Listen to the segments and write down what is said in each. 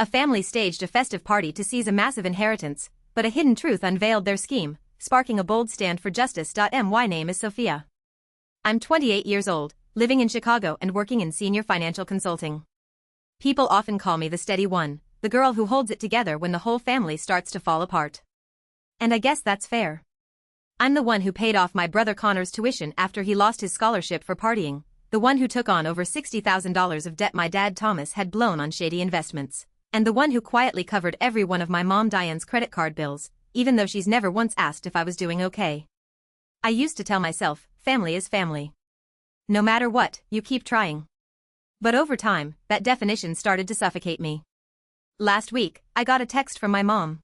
A family staged a festive party to seize a massive inheritance, but a hidden truth unveiled their scheme, sparking a bold stand for justice. My name is Sophia. I'm 28 years old, living in Chicago and working in senior financial consulting. People often call me the steady one, the girl who holds it together when the whole family starts to fall apart. And I guess that's fair. I'm the one who paid off my brother Connor's tuition after he lost his scholarship for partying, the one who took on over $60,000 of debt my dad Thomas had blown on shady investments, and the one who quietly covered every one of my mom Diane's credit card bills, even though she's never once asked if I was doing okay. I used to tell myself, family is family. No matter what, you keep trying. But over time, that definition started to suffocate me. Last week, I got a text from my mom.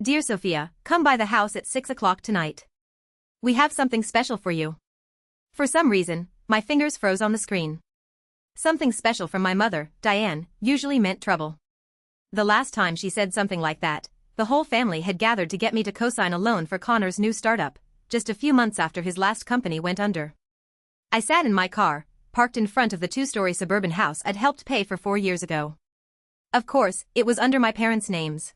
Dear Sophia, come by the house at 6 o'clock tonight. We have something special for you. For some reason, my fingers froze on the screen. Something special from my mother, Diane, usually meant trouble. The last time she said something like that, the whole family had gathered to get me to co-sign a loan for Connor's new startup, just a few months after his last company went under. I sat in my car, parked in front of the 2-story suburban house I'd helped pay for 4 years ago. Of course, it was under my parents' names.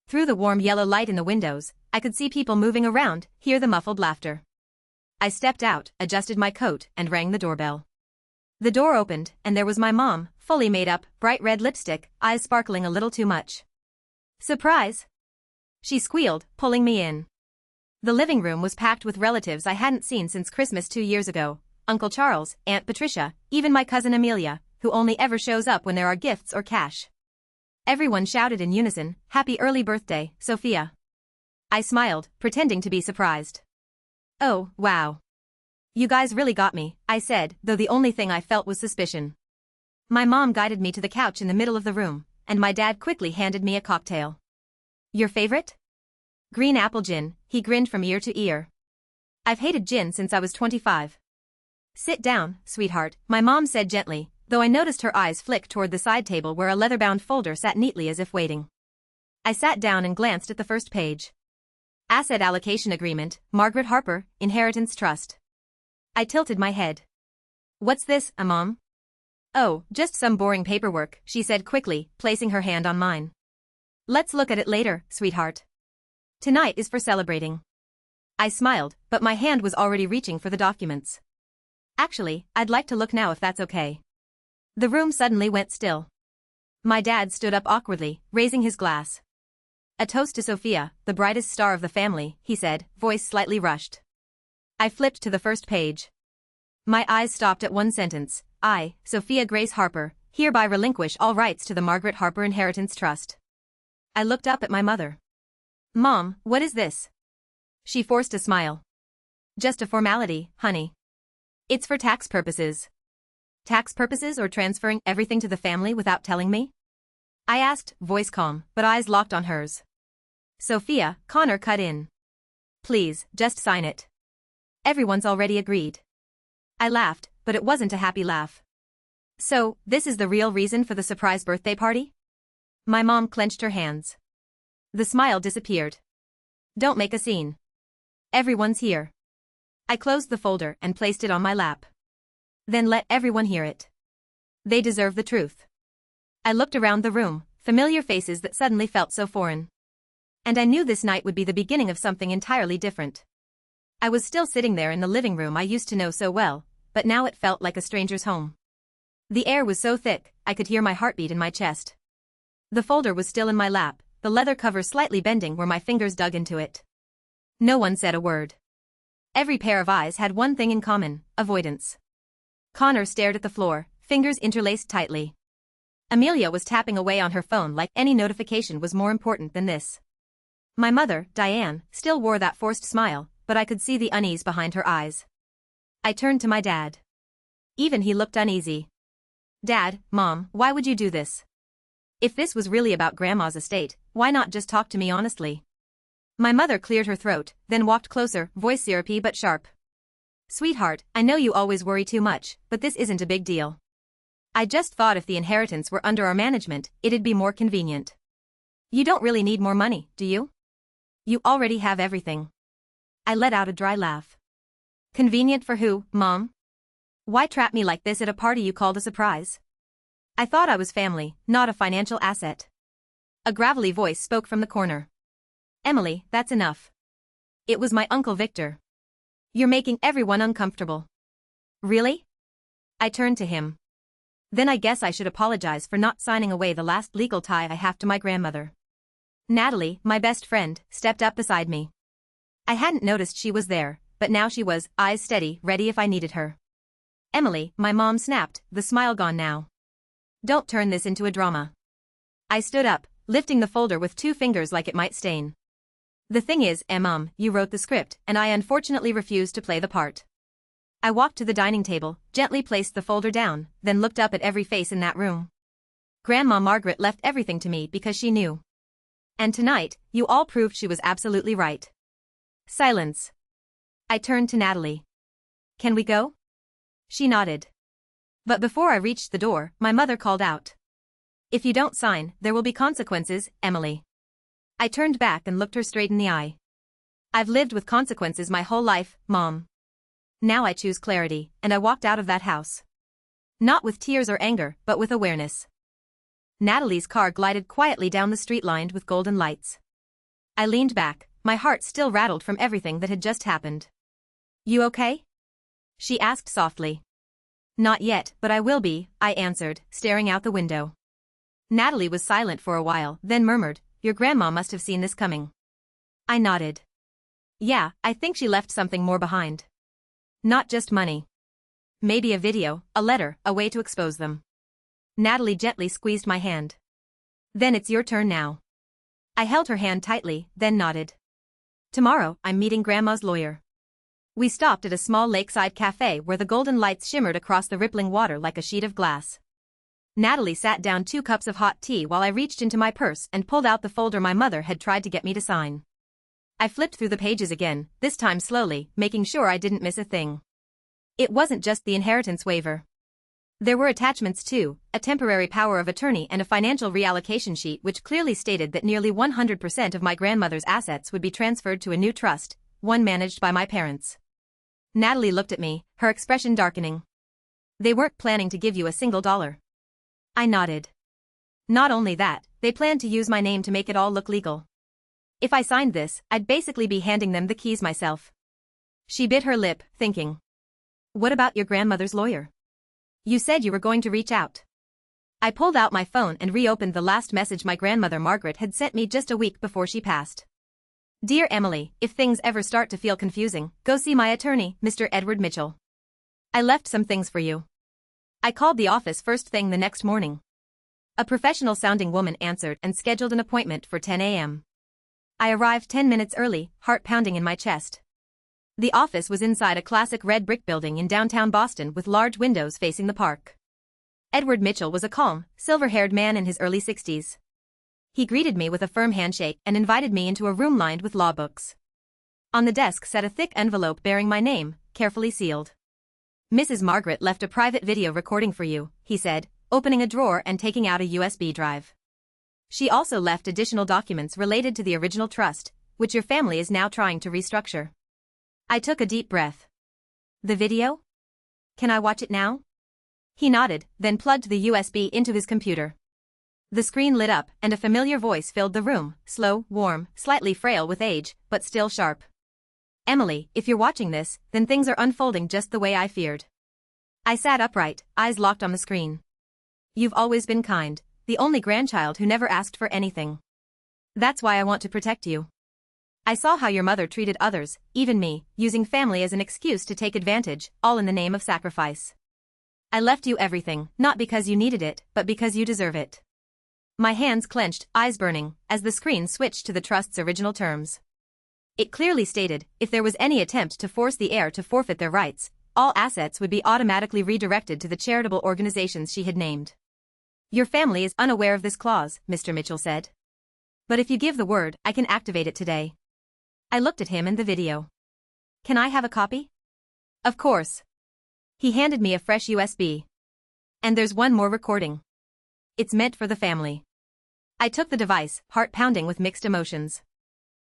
Through the warm yellow light in the windows, I could see people moving around, hear the muffled laughter. I stepped out, adjusted my coat, and rang the doorbell. The door opened, and there was my mom, fully made up, bright red lipstick, eyes sparkling a little too much. Surprise! She squealed, pulling me in. The living room was packed with relatives I hadn't seen since Christmas 2 years ago, Uncle Charles, Aunt Patricia, even my cousin Amelia, who only ever shows up when there are gifts or cash. Everyone shouted in unison, "Happy early birthday, Sophia." I smiled, pretending to be surprised. "Oh, wow. You guys really got me," I said, though the only thing I felt was suspicion. My mom guided me to the couch in the middle of the room, and my dad quickly handed me a cocktail. "Your favorite?" "Green apple gin," he grinned from ear to ear. "I've hated gin since I was 25. "Sit down, sweetheart," my mom said gently, though I noticed her eyes flick toward the side table where a leather-bound folder sat neatly as if waiting. I sat down and glanced at the first page. Asset Allocation Agreement, Margaret Harper, Inheritance Trust. I tilted my head. "What's this, Mom?" "Oh, just some boring paperwork," she said quickly, placing her hand on mine. "Let's look at it later, sweetheart. Tonight is for celebrating." I smiled, but my hand was already reaching for the documents. "Actually, I'd like to look now if that's okay." The room suddenly went still. My dad stood up awkwardly, raising his glass. "A toast to Sophia, the brightest star of the family," he said, voice slightly rushed. I flipped to the first page. My eyes stopped at one sentence. "I, Sophia Grace Harper, hereby relinquish all rights to the Margaret Harper Inheritance Trust." I looked up at my mother. "Mom, what is this?" She forced a smile. "Just a formality, honey. It's for tax purposes." "Tax purposes or transferring everything to the family without telling me?" I asked, voice calm, but eyes locked on hers. "Sophia," Connor cut in. "Please, just sign it. Everyone's already agreed." I laughed, but it wasn't a happy laugh. "So, this is the real reason for the surprise birthday party?" My mom clenched her hands. The smile disappeared. "Don't make a scene. Everyone's here." I closed the folder and placed it on my lap. "Then let everyone hear it. They deserve the truth." I looked around the room, familiar faces that suddenly felt so foreign. And I knew this night would be the beginning of something entirely different. I was still sitting there in the living room I used to know so well, but now it felt like a stranger's home. The air was so thick, I could hear my heartbeat in my chest. The folder was still in my lap, the leather cover slightly bending where my fingers dug into it. No one said a word. Every pair of eyes had one thing in common: avoidance. Connor stared at the floor, fingers interlaced tightly. Amelia was tapping away on her phone like any notification was more important than this. My mother, Diane, still wore that forced smile, but I could see the unease behind her eyes. I turned to my dad. Even he looked uneasy. "Dad, Mom, why would you do this? If this was really about Grandma's estate, why not just talk to me honestly?" My mother cleared her throat, then walked closer, voice syrupy but sharp. "Sweetheart, I know you always worry too much, but this isn't a big deal. I just thought if the inheritance were under our management, it'd be more convenient. You don't really need more money, do you? You already have everything." I let out a dry laugh. "Convenient for who, Mom? Why trap me like this at a party you called a surprise?" I thought I was family, not a financial asset. A gravelly voice spoke from the corner. Emily, that's enough. It was my Uncle Victor. You're making everyone uncomfortable. Really? I turned to him. Then I guess I should apologize for not signing away the last legal tie I have to my grandmother. Natalie, my best friend, stepped up beside me. I hadn't noticed she was there, but now she was, eyes steady, ready if I needed her. Emily, my mom snapped, the smile gone now. Don't turn this into a drama. I stood up, lifting the folder with 2 fingers like it might stain. The thing is, you wrote the script, and I unfortunately refused to play the part. I walked to the dining table, gently placed the folder down, then looked up at every face in that room. Grandma Margaret left everything to me because she knew. And tonight, you all proved she was absolutely right. Silence. I turned to Natalie. Can we go? She nodded. But before I reached the door, my mother called out. If you don't sign, there will be consequences, Emily. I turned back and looked her straight in the eye. I've lived with consequences my whole life, Mom. Now I choose clarity, and I walked out of that house. Not with tears or anger, but with awareness. Natalie's car glided quietly down the street lined with golden lights. I leaned back, my heart still rattled from everything that had just happened. You okay? She asked softly. Not yet, but I will be, I answered, staring out the window. Natalie was silent for a while, then murmured, Your grandma must have seen this coming. I nodded. Yeah, I think she left something more behind. Not just money. Maybe a video, a letter, a way to expose them. Natalie gently squeezed my hand. Then it's your turn now. I held her hand tightly, then nodded. Tomorrow, I'm meeting Grandma's lawyer. We stopped at a small lakeside cafe where the golden lights shimmered across the rippling water like a sheet of glass. Natalie sat down 2 cups of hot tea while I reached into my purse and pulled out the folder my mother had tried to get me to sign. I flipped through the pages again, this time slowly, making sure I didn't miss a thing. It wasn't just the inheritance waiver. There were attachments too, a temporary power of attorney and a financial reallocation sheet which clearly stated that nearly 100% of my grandmother's assets would be transferred to a new trust, one managed by my parents. Natalie looked at me, her expression darkening. They weren't planning to give you a single dollar. I nodded. Not only that, they planned to use my name to make it all look legal. If I signed this, I'd basically be handing them the keys myself. She bit her lip, thinking. What about your grandmother's lawyer? You said you were going to reach out. I pulled out my phone and reopened the last message my grandmother Margaret had sent me just a week before she passed. Dear Emily, if things ever start to feel confusing, go see my attorney, Mr. Edward Mitchell. I left some things for you. I called the office first thing the next morning. A professional-sounding woman answered and scheduled an appointment for 10 a.m. I arrived 10 minutes early, heart pounding in my chest. The office was inside a classic red brick building in downtown Boston with large windows facing the park. Edward Mitchell was a calm, silver-haired man in his early 60s. He greeted me with a firm handshake and invited me into a room lined with law books. On the desk sat a thick envelope bearing my name, carefully sealed. Mrs. Margaret left a private video recording for you, he said, opening a drawer and taking out a USB drive. She also left additional documents related to the original trust, which your family is now trying to restructure. I took a deep breath. The video? Can I watch it now? He nodded, then plugged the USB into his computer. The screen lit up, and a familiar voice filled the room, slow, warm, slightly frail with age, but still sharp. Emily, if you're watching this, then things are unfolding just the way I feared. I sat upright, eyes locked on the screen. You've always been kind, the only grandchild who never asked for anything. That's why I want to protect you. I saw how your mother treated others, even me, using family as an excuse to take advantage, all in the name of sacrifice. I left you everything, not because you needed it, but because you deserve it. My hands clenched, eyes burning, as the screen switched to the trust's original terms. It clearly stated, if there was any attempt to force the heir to forfeit their rights, all assets would be automatically redirected to the charitable organizations she had named. Your family is unaware of this clause, Mr. Mitchell said. But if you give the word, I can activate it today. I looked at him and the video. Can I have a copy? Of course. He handed me a fresh USB. And there's one more recording. It's meant for the family. I took the device, heart pounding with mixed emotions.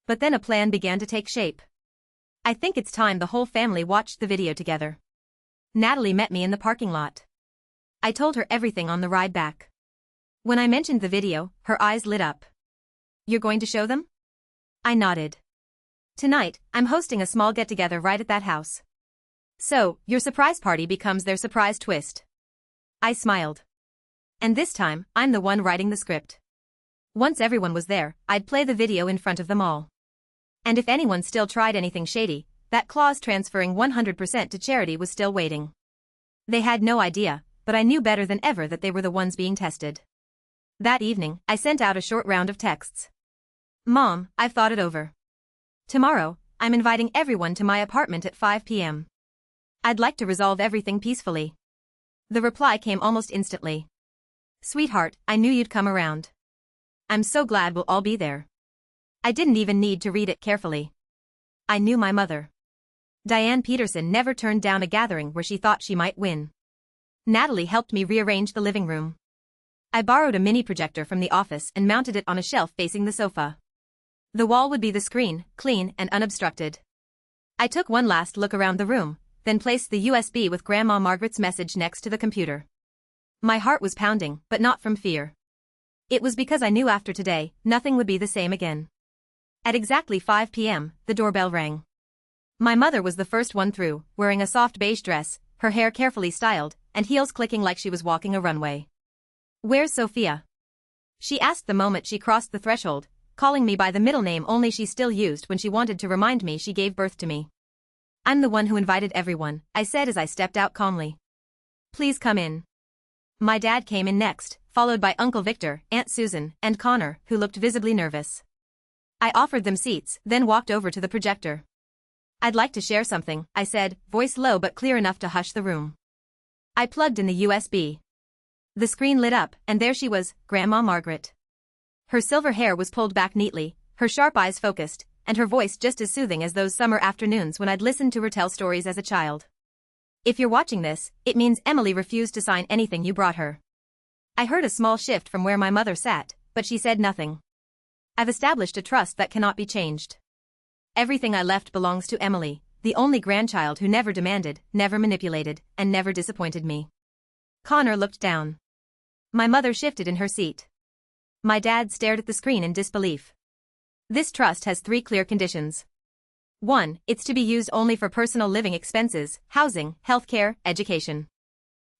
But then a plan began to take shape. I think it's time the whole family watched the video together. Natalie met me in the parking lot. I told her everything on the ride back. When I mentioned the video, her eyes lit up. You're going to show them? I nodded. Tonight, I'm hosting a small get-together right at that house. So, your surprise party becomes their surprise twist. I smiled. And this time, I'm the one writing the script. Once everyone was there, I'd play the video in front of them all. And if anyone still tried anything shady, that clause transferring 100% to charity was still waiting. They had no idea, but I knew better than ever that they were the ones being tested. That evening, I sent out a short round of texts. Mom, I've thought it over. Tomorrow, I'm inviting everyone to my apartment at 5 p.m. I'd like to resolve everything peacefully. The reply came almost instantly. Sweetheart, I knew you'd come around. I'm so glad we'll all be there. I didn't even need to read it carefully. I knew my mother. Diane Peterson never turned down a gathering where she thought she might win. Natalie helped me rearrange the living room. I borrowed a mini projector from the office and mounted it on a shelf facing the sofa. The wall would be the screen, clean and unobstructed. I took one last look around the room, then placed the USB with Grandma Margaret's message next to the computer. My heart was pounding, but not from fear. It was because I knew after today, nothing would be the same again. At exactly 5 p.m., the doorbell rang. My mother was the first one through, wearing a soft beige dress, her hair carefully styled, and heels clicking like she was walking a runway. Where's Sophia? She asked the moment she crossed the threshold, calling me by the middle name only she still used when she wanted to remind me she gave birth to me. I'm the one who invited everyone, I said as I stepped out calmly. Please come in. My dad came in next, followed by Uncle Victor, Aunt Susan, and Connor, who looked visibly nervous. I offered them seats, then walked over to the projector. I'd like to share something, I said, voice low but clear enough to hush the room. I plugged in the USB. The screen lit up, and there she was, Grandma Margaret. Her silver hair was pulled back neatly, her sharp eyes focused, and her voice just as soothing as those summer afternoons when I'd listened to her tell stories as a child. If you're watching this, it means Emily refused to sign anything you brought her. I heard a small shift from where my mother sat, but she said nothing. I've established a trust that cannot be changed. Everything I left belongs to Emily, the only grandchild who never demanded, never manipulated, and never disappointed me. Connor looked down. My mother shifted in her seat. My dad stared at the screen in disbelief. This trust has 3 clear conditions. 1. It's to be used only for personal living expenses, housing, healthcare, education.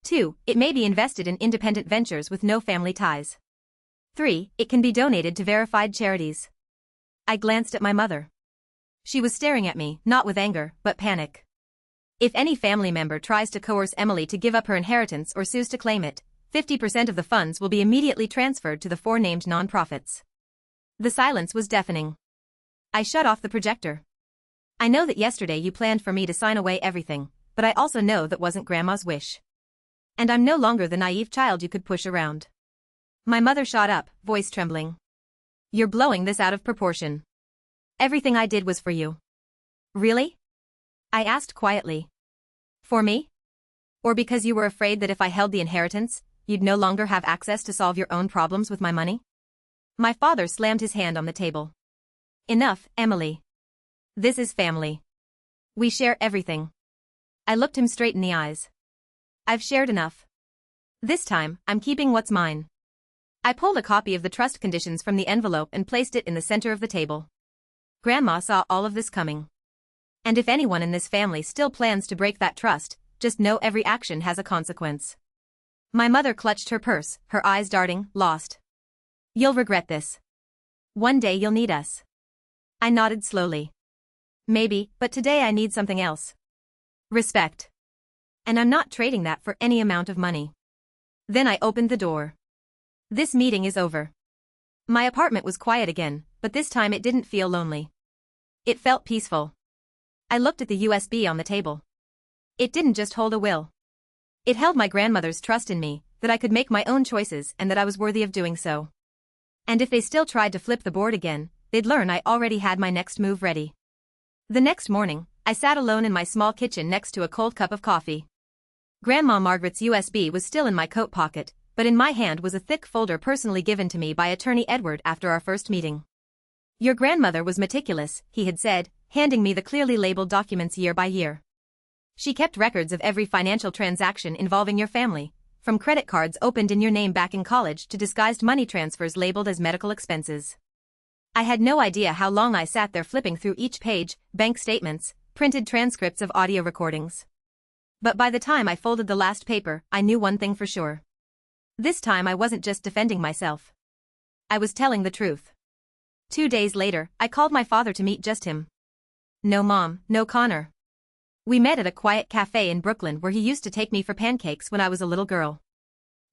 2. It may be invested in independent ventures with no family ties. 3. It can be donated to verified charities. I glanced at my mother. She was staring at me, not with anger, but panic. If any family member tries to coerce Emily to give up her inheritance or sues to claim it, 50% of the funds will be immediately transferred to the 4 named nonprofits. The silence was deafening. I shut off the projector. I know that yesterday you planned for me to sign away everything, but I also know that wasn't Grandma's wish. And I'm no longer the naive child you could push around. My mother shot up, voice trembling. You're blowing this out of proportion. Everything I did was for you. Really? I asked quietly. For me? Or because you were afraid that if I held the inheritance, you'd no longer have access to solve your own problems with my money? My father slammed his hand on the table. Enough, Emily. This is family. We share everything. I looked him straight in the eyes. I've shared enough. This time, I'm keeping what's mine. I pulled a copy of the trust conditions from the envelope and placed it in the center of the table. Grandma saw all of this coming. And if anyone in this family still plans to break that trust, just know every action has a consequence. My mother clutched her purse, her eyes darting, lost. You'll regret this. One day you'll need us. I nodded slowly. Maybe, but today I need something else. Respect. And I'm not trading that for any amount of money. Then I opened the door. This meeting is over. My apartment was quiet again, but this time it didn't feel lonely. It felt peaceful. I looked at the USB on the table. It didn't just hold a will. It held my grandmother's trust in me, that I could make my own choices and that I was worthy of doing so. And if they still tried to flip the board again, they'd learn I already had my next move ready. The next morning, I sat alone in my small kitchen next to a cold cup of coffee. Grandma Margaret's USB was still in my coat pocket, but in my hand was a thick folder personally given to me by Attorney Edward after our first meeting. Your grandmother was meticulous, he had said, handing me the clearly labeled documents year by year. She kept records of every financial transaction involving your family, from credit cards opened in your name back in college to disguised money transfers labeled as medical expenses. I had no idea how long I sat there flipping through each page, bank statements, printed transcripts of audio recordings. But by the time I folded the last paper, I knew one thing for sure. This time I wasn't just defending myself. I was telling the truth. 2 days later, I called my father to meet just him. No mom, no Connor. We met at a quiet cafe in Brooklyn where he used to take me for pancakes when I was a little girl.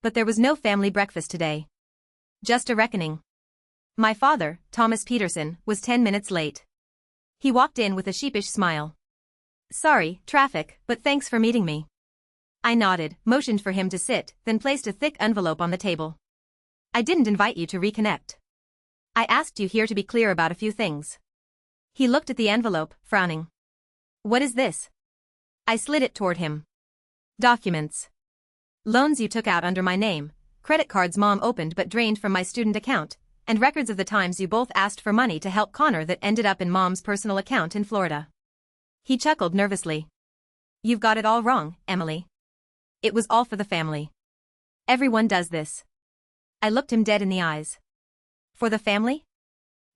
But there was no family breakfast today. Just a reckoning. My father, Thomas Peterson, was 10 minutes late. He walked in with a sheepish smile. Sorry, traffic, but thanks for meeting me. I nodded, motioned for him to sit, then placed a thick envelope on the table. I didn't invite you to reconnect. I asked you here to be clear about a few things. He looked at the envelope, frowning. What is this? I slid it toward him. Documents. Loans you took out under my name, credit cards mom opened but drained from my student account, and records of the times you both asked for money to help Connor that ended up in mom's personal account in Florida. He chuckled nervously. You've got it all wrong, Emily. It was all for the family. Everyone does this. I looked him dead in the eyes. For the family?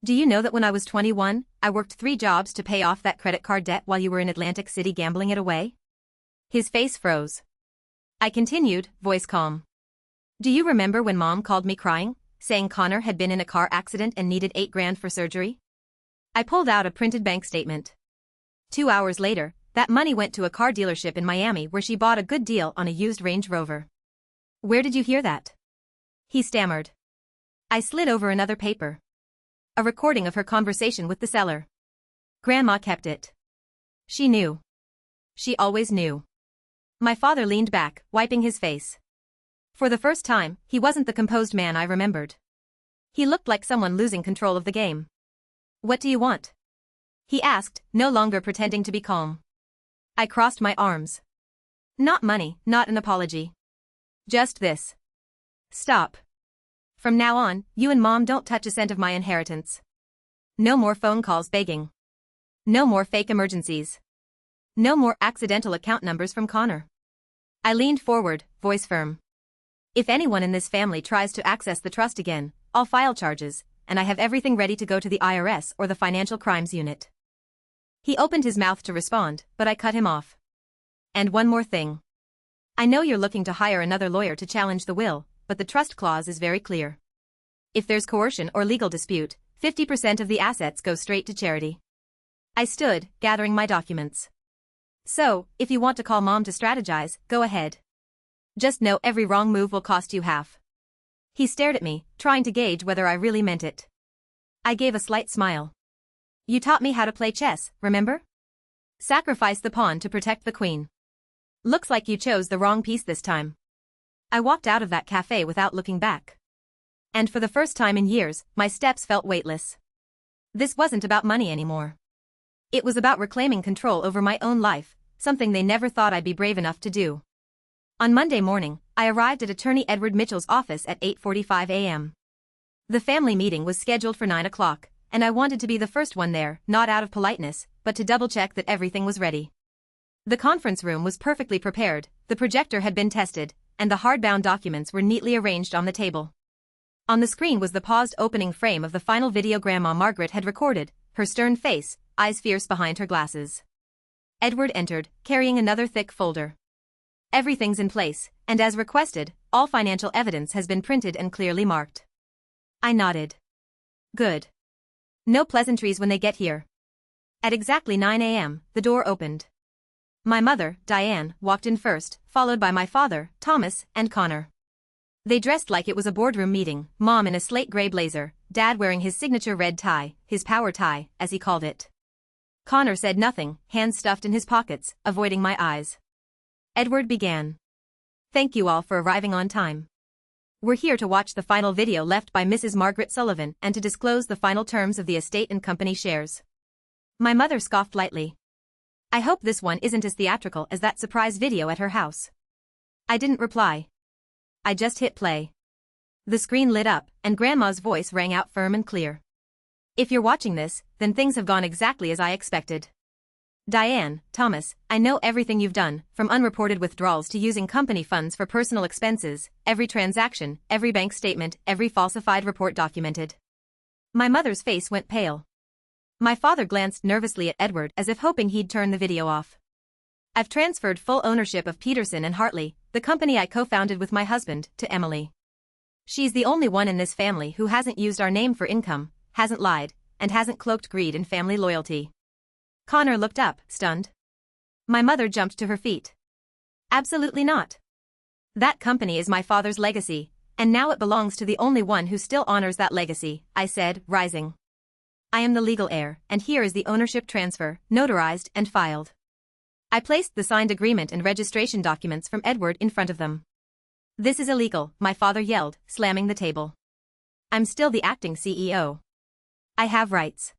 Do you know that when I was 21, I worked 3 jobs to pay off that credit card debt while you were in Atlantic City gambling it away? His face froze. I continued, voice calm. Do you remember when mom called me crying, saying Connor had been in a car accident and needed $8,000 for surgery? I pulled out a printed bank statement. 2 hours later, that money went to a car dealership in Miami where she bought a good deal on a used Range Rover. Where did you hear that? He stammered. I slid over another paper. A recording of her conversation with the seller. Grandma kept it. She knew. She always knew. My father leaned back, wiping his face. For the first time, he wasn't the composed man I remembered. He looked like someone losing control of the game. What do you want? He asked, no longer pretending to be calm. I crossed my arms. Not money, not an apology. Just this. Stop. From now on, you and mom don't touch a cent of my inheritance. No more phone calls begging. No more fake emergencies. No more accidental account numbers from Connor. I leaned forward, voice firm. If anyone in this family tries to access the trust again, I'll file charges, and I have everything ready to go to the IRS or the Financial Crimes Unit. He opened his mouth to respond, but I cut him off. And one more thing. I know you're looking to hire another lawyer to challenge the will, but the trust clause is very clear. If there's coercion or legal dispute, 50% of the assets go straight to charity. I stood, gathering my documents. So, if you want to call mom to strategize, go ahead. Just know every wrong move will cost you half. He stared at me, trying to gauge whether I really meant it. I gave a slight smile. You taught me how to play chess, remember? Sacrifice the pawn to protect the queen. Looks like you chose the wrong piece this time. I walked out of that cafe without looking back. And for the first time in years, my steps felt weightless. This wasn't about money anymore. It was about reclaiming control over my own life, something they never thought I'd be brave enough to do. On Monday morning, I arrived at Attorney Edward Mitchell's office at 8:45 a.m. The family meeting was scheduled for 9 o'clock, and I wanted to be the first one there, not out of politeness, but to double-check that everything was ready. The conference room was perfectly prepared, the projector had been tested, and the hardbound documents were neatly arranged on the table. On the screen was the paused opening frame of the final video Grandma Margaret had recorded, her stern face, eyes fierce behind her glasses. Edward entered, carrying another thick folder. Everything's in place, and as requested, all financial evidence has been printed and clearly marked. I nodded. Good. No pleasantries when they get here. At exactly 9 a.m., the door opened. My mother, Diane, walked in first, followed by my father, Thomas, and Connor. They dressed like it was a boardroom meeting, mom in a slate gray blazer, dad wearing his signature red tie, his power tie, as he called it. Connor said nothing, hands stuffed in his pockets, avoiding my eyes. Edward began. Thank you all for arriving on time. We're here to watch the final video left by Mrs. Margaret Sullivan and to disclose the final terms of the estate and company shares. My mother scoffed lightly. I hope this one isn't as theatrical as that surprise video at her house. I didn't reply. I just hit play. The screen lit up, and Grandma's voice rang out firm and clear. If you're watching this, then things have gone exactly as I expected. Diane, Thomas, I know everything you've done, from unreported withdrawals to using company funds for personal expenses, every transaction, every bank statement, every falsified report documented. My mother's face went pale. My father glanced nervously at Edward as if hoping he'd turn the video off. I've transferred full ownership of Peterson and Hartley, the company I co-founded with my husband, to Emily. She's the only one in this family who hasn't used our name for income, hasn't lied, and hasn't cloaked greed in family loyalty. Connor looked up, stunned. My mother jumped to her feet. Absolutely not. That company is my father's legacy, and now it belongs to the only one who still honors that legacy, I said, rising. I am the legal heir, and here is the ownership transfer, notarized and filed. I placed the signed agreement and registration documents from Edward in front of them. This is illegal, my father yelled, slamming the table. I'm still the acting CEO. I have rights.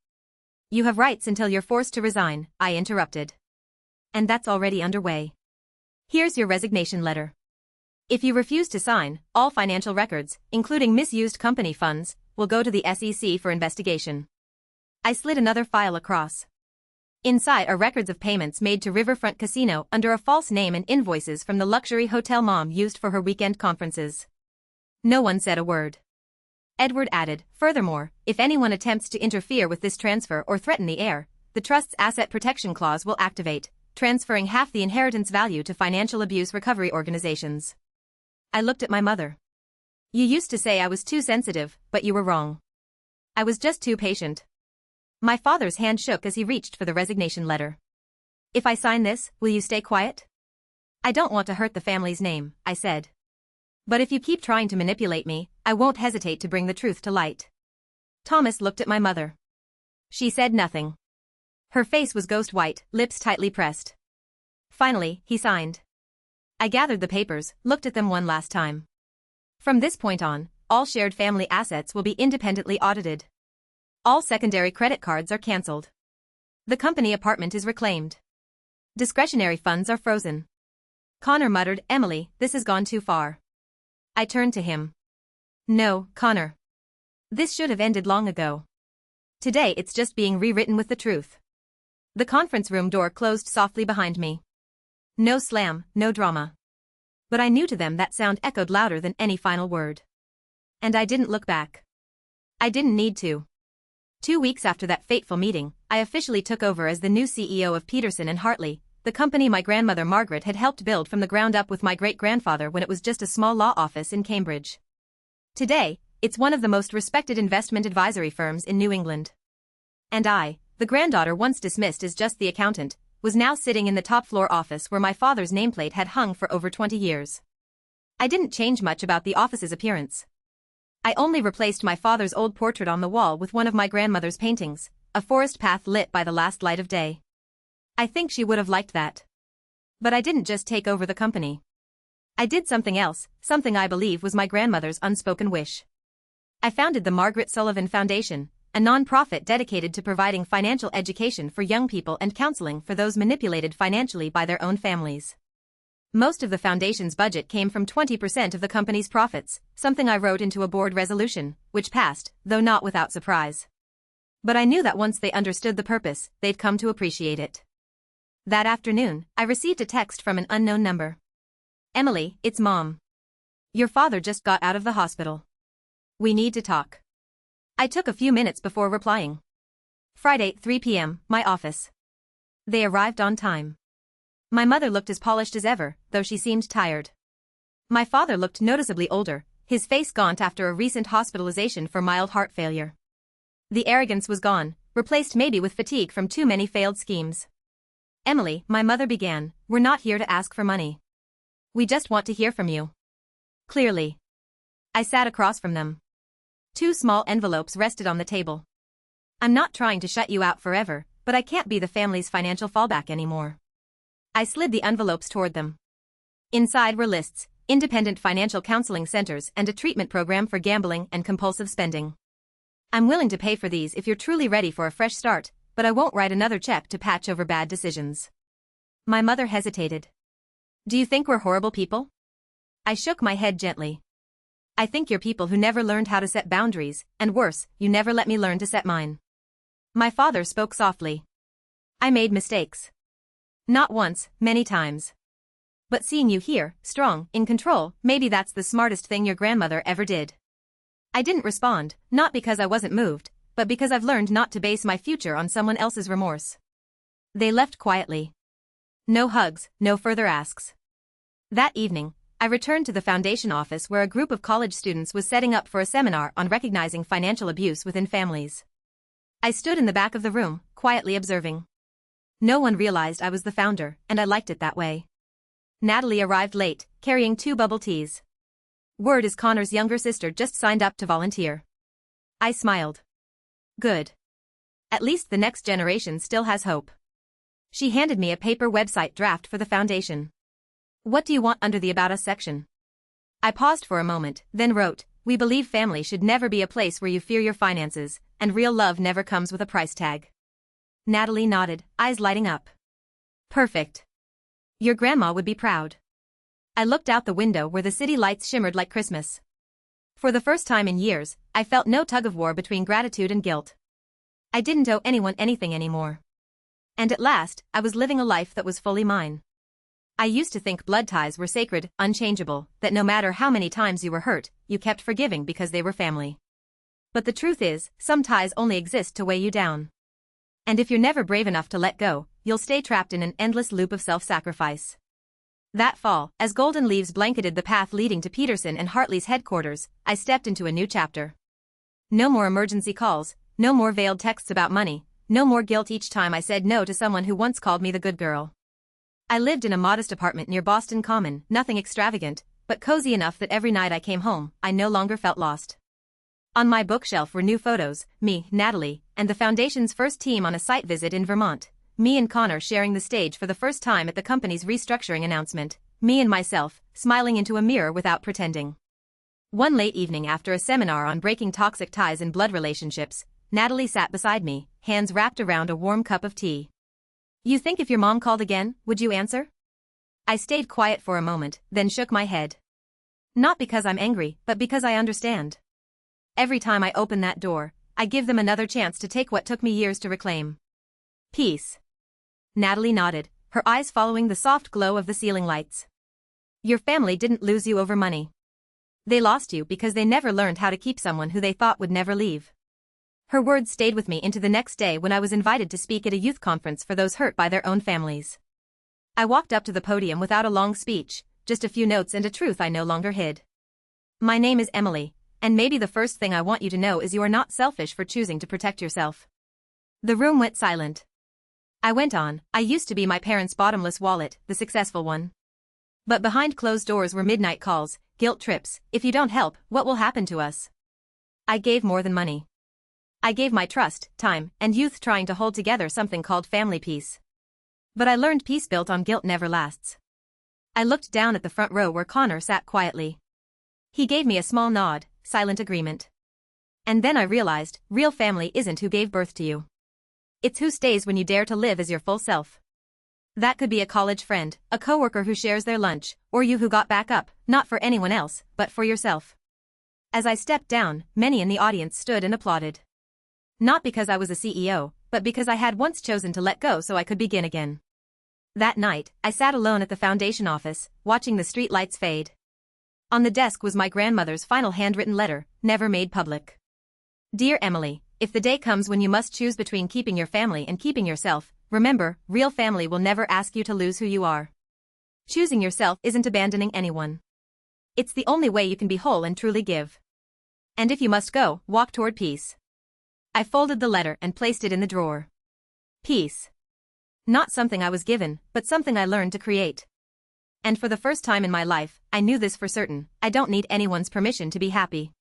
You have rights until you're forced to resign, I interrupted. And that's already underway. Here's your resignation letter. If you refuse to sign, all financial records, including misused company funds, will go to the SEC for investigation. I slid another file across. Inside are records of payments made to Riverfront Casino under a false name and invoices from the luxury hotel Mom used for her weekend conferences. No one said a word. Edward added, furthermore, if anyone attempts to interfere with this transfer or threaten the heir, the trust's asset protection clause will activate, transferring half the inheritance value to financial abuse recovery organizations. I looked at my mother. You used to say I was too sensitive, but you were wrong. I was just too patient. My father's hand shook as he reached for the resignation letter. If I sign this, will you stay quiet? I don't want to hurt the family's name, I said. But if you keep trying to manipulate me, I won't hesitate to bring the truth to light. Thomas looked at my mother. She said nothing. Her face was ghost white, lips tightly pressed. Finally, he signed. I gathered the papers, looked at them one last time. From this point on, all shared family assets will be independently audited. All secondary credit cards are cancelled. The company apartment is reclaimed. Discretionary funds are frozen. Connor muttered, Emily, this has gone too far. I turned to him. No, Connor. This should have ended long ago. Today it's just being rewritten with the truth. The conference room door closed softly behind me. No slam, no drama. But I knew to them that sound echoed louder than any final word. And I didn't look back. I didn't need to. 2 weeks after that fateful meeting, I officially took over as the new CEO of Peterson and Hartley, the company my grandmother Margaret had helped build from the ground up with my great-grandfather when it was just a small law office in Cambridge. Today, it's one of the most respected investment advisory firms in New England. And I, the granddaughter once dismissed as just the accountant, was now sitting in the top-floor office where my father's nameplate had hung for over 20 years. I didn't change much about the office's appearance. I only replaced my father's old portrait on the wall with one of my grandmother's paintings, a forest path lit by the last light of day. I think she would have liked that. But I didn't just take over the company. I did something else, something I believe was my grandmother's unspoken wish. I founded the Margaret Sullivan Foundation, a non-profit dedicated to providing financial education for young people and counseling for those manipulated financially by their own families. Most of the foundation's budget came from 20% of the company's profits, something I wrote into a board resolution, which passed, though not without surprise. But I knew that once they understood the purpose, they'd come to appreciate it. That afternoon, I received a text from an unknown number. Emily, it's Mom. Your father just got out of the hospital. We need to talk. I took a few minutes before replying. Friday, 3 p.m., my office. They arrived on time. My mother looked as polished as ever, though she seemed tired. My father looked noticeably older, his face gaunt after a recent hospitalization for mild heart failure. The arrogance was gone, replaced maybe with fatigue from too many failed schemes. Emily, my mother began, we're not here to ask for money. We just want to hear from you. Clearly. I sat across from them. 2 small envelopes rested on the table. I'm not trying to shut you out forever, but I can't be the family's financial fallback anymore. I slid the envelopes toward them. Inside were lists, independent financial counseling centers and a treatment program for gambling and compulsive spending. I'm willing to pay for these if you're truly ready for a fresh start, but I won't write another check to patch over bad decisions. My mother hesitated. Do you think we're horrible people? I shook my head gently. I think you're people who never learned how to set boundaries, and worse, you never let me learn to set mine. My father spoke softly. I made mistakes. Not once, many times. But seeing you here, strong, in control, maybe that's the smartest thing your grandmother ever did. I didn't respond, not because I wasn't moved, but because I've learned not to base my future on someone else's remorse. They left quietly. No hugs, no further asks. That evening, I returned to the foundation office where a group of college students was setting up for a seminar on recognizing financial abuse within families. I stood in the back of the room, quietly observing. No one realized I was the founder, and I liked it that way. Natalie arrived late, carrying 2 bubble teas. Word is Connor's younger sister just signed up to volunteer. I smiled. Good. At least the next generation still has hope. She handed me a paper website draft for the foundation. What do you want under the About Us section? I paused for a moment, then wrote, we believe family should never be a place where you fear your finances, and real love never comes with a price tag. Natalie nodded, eyes lighting up. Perfect. Your grandma would be proud. I looked out the window where the city lights shimmered like Christmas. For the first time in years, I felt no tug-of-war between gratitude and guilt. I didn't owe anyone anything anymore. And at last, I was living a life that was fully mine. I used to think blood ties were sacred, unchangeable, that no matter how many times you were hurt, you kept forgiving because they were family. But the truth is, some ties only exist to weigh you down. And if you're never brave enough to let go, you'll stay trapped in an endless loop of self-sacrifice. That fall, as golden leaves blanketed the path leading to Peterson and Hartley's headquarters, I stepped into a new chapter. No more emergency calls, no more veiled texts about money, no more guilt each time I said no to someone who once called me the good girl. I lived in a modest apartment near Boston Common, nothing extravagant, but cozy enough that every night I came home, I no longer felt lost. On my bookshelf were new photos, me, Natalie, and the foundation's first team on a site visit in Vermont. Me and Connor sharing the stage for the first time at the company's restructuring announcement, me and myself, smiling into a mirror without pretending. One late evening after a seminar on breaking toxic ties in blood relationships, Natalie sat beside me, hands wrapped around a warm cup of tea. You think if your mom called again, would you answer? I stayed quiet for a moment, then shook my head. Not because I'm angry, but because I understand. Every time I open that door, I give them another chance to take what took me years to reclaim. Peace. Natalie nodded, her eyes following the soft glow of the ceiling lights. Your family didn't lose you over money. They lost you because they never learned how to keep someone who they thought would never leave. Her words stayed with me into the next day when I was invited to speak at a youth conference for those hurt by their own families. I walked up to the podium without a long speech, just a few notes and a truth I no longer hid. My name is Emily, and maybe the first thing I want you to know is you are not selfish for choosing to protect yourself. The room went silent. I went on, I used to be my parents' bottomless wallet, the successful one. But behind closed doors were midnight calls, guilt trips, if you don't help, what will happen to us? I gave more than money. I gave my trust, time, and youth trying to hold together something called family peace. But I learned peace built on guilt never lasts. I looked down at the front row where Connor sat quietly. He gave me a small nod, silent agreement. And then I realized, real family isn't who gave birth to you. It's who stays when you dare to live as your full self. That could be a college friend, a coworker who shares their lunch, or you who got back up, not for anyone else, but for yourself. As I stepped down, many in the audience stood and applauded. Not because I was a CEO, but because I had once chosen to let go so I could begin again. That night, I sat alone at the foundation office, watching the street lights fade. On the desk was my grandmother's final handwritten letter, never made public. Dear Emily, if the day comes when you must choose between keeping your family and keeping yourself, remember, real family will never ask you to lose who you are. Choosing yourself isn't abandoning anyone. It's the only way you can be whole and truly give. And if you must go, walk toward peace. I folded the letter and placed it in the drawer. Peace. Not something I was given, but something I learned to create. And for the first time in my life, I knew this for certain, I don't need anyone's permission to be happy.